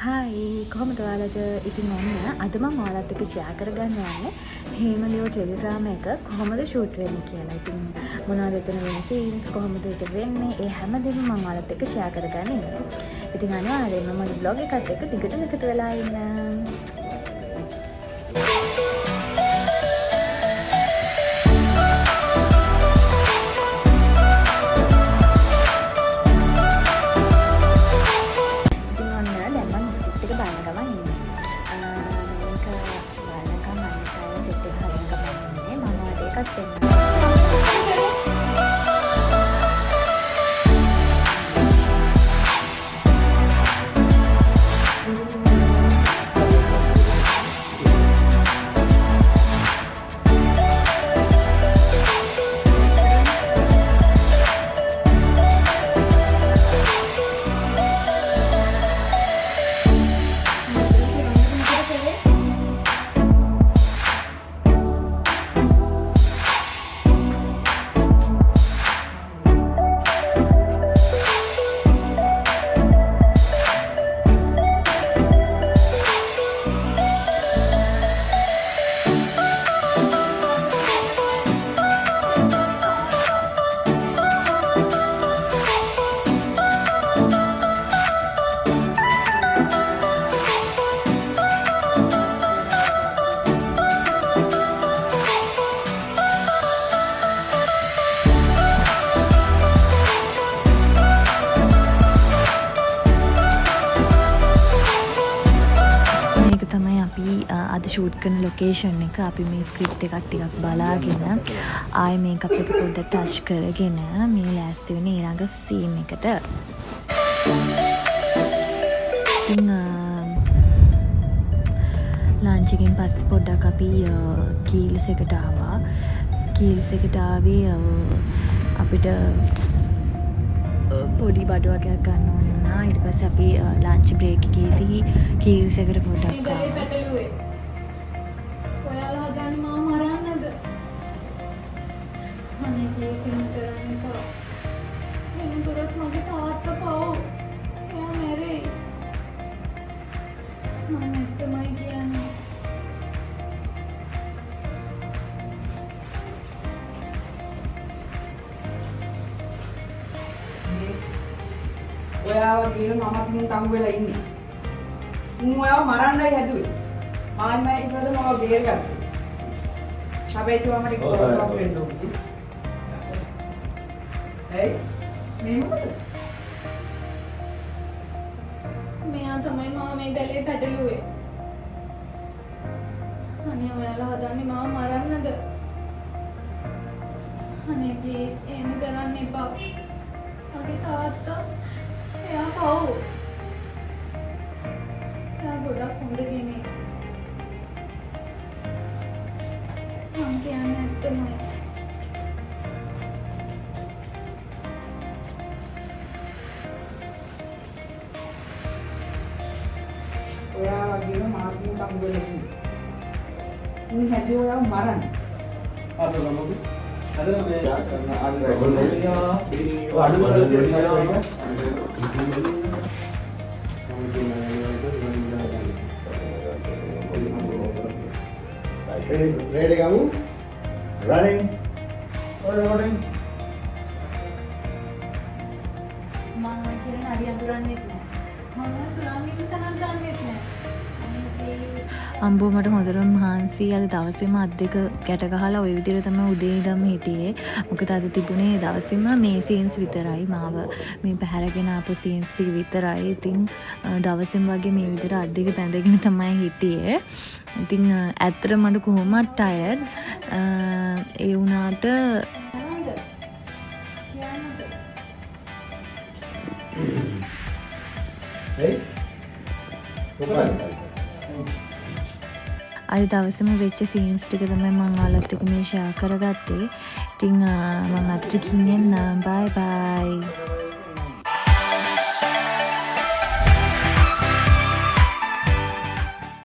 Hi කොහොමද ඔයාලට? ඉතින් ඔන්න අද මම ඔයාලත් එක්ක ෂෙයා කරගන්න යන්නේ හේමලියෝ ටෙලිග්‍රෑම් එක කොහොමද ෂූට් වෙන්නේ කියලා. ඉතින් මොනවද එතන වෙන සීන්ස් කොහොමද ඒක වෙන්නේ ඒ හැමදේම මම ඔයාලත් එක්ක ෂෙයා කරගන්න ඉන්නේ. ඉතින් අනිවාර්යෙන්ම මගේ බ්ලොග් එකත් එක්ක දිගටම එකතු වෙලා ඉන්න. අද ෂූට් කරන ලොකේෂන් එක අපි මේ ස්ක්‍රිප්ට් එකක් ටිකක් බලාගෙන ආයේ මේකප් එක පොඩ්ඩක් ටච් කරගෙන මේ ලෑස්ති වෙන ඊළඟ සීන් එකට. ඉතින් ලන්ච් එකෙන් පස්සේ පොඩ්ඩක් අපි කීල්ස් එකට ආවා. කීල්ස් එකට ආවේ අපිට පොඩි බඩු වගේක් ගන්න ඕන වුණා. ඊට පස්සේ අපි ලන්ච් බ්‍රේක් එකේදී කීල්ස් එකට පොඩ්ඩක් ආවා. ඔයාලා හදන්නේ මාව මරන්නද? අනේ ප්ලීස් එහෙම කරන්න එපා. එහෙම කරොත් මගේ තාත්තා පව්. එයා මැරෙයි. මම ඇත්තමයි කියන්නේ. ඔයාව කියන මමත් මුන් තංගු වෙලා ඉන්නේ. මුන් ඔයාව මරන්නයි හැදුවේ. මායි ඉන්නද මම බේරගත්තා. හැබැයි තුමා මට කොහොමද වෙන්න ඕනේ? ඒ මේ මොකද? මෙයා තමයි මාව මේ දැලේ පැටලුවේ. අනේ ඔයාලා හදන්නේ මාව මරන්නද? අනේ ප්ලීස් එහෙම කරන්න එපා. මගේ තාත්තා එයා පව්. එයා ගොඩක් හොඳ කෙනෙක්. මං කියන්නේ ඇත්තමයි. ඔයාව කියන මාත් මුන් තංගු වෙලා ඉන්නේ. මුන් හැදුවේ ඔයාව මරන්න. අද ගමු. අද මේ කරන ready kamu running rolling මම කියන හරි අඳුරන්නේ නැහැ. මම සුරංගින් තරම් දන්නේ නැහැ. අම්බෝ මට හොඳටම මහන්සි. අද දවසේම අත් දෙක ගැට ගහලා ওই විදිහට තමයි උදේ ඉඳන්ම හිටියේ. මොකද අද තිබුණේ දවසේම මේ සීන්ස් විතරයි. මාව මේ පැහැරගෙන ආපු සීන්ස් ටික විතරයි. ඉතින් දවසේම වගේ මේ විදිහට අත් දෙක බැඳගෙන තමයි හිටියේ. ඉතින් ඇත්තටම මට කොහොමත් ටයර්ඩ්. ඒ වුණාට අද දවසම වෙච්ච සීන්ස් ටික තමයි මම ඔයාලත් එක්ක මේ ෂෙයා කරගත්තේ. ඉතින් මම අදට ගිහින් එන්නම්. බයි බයි.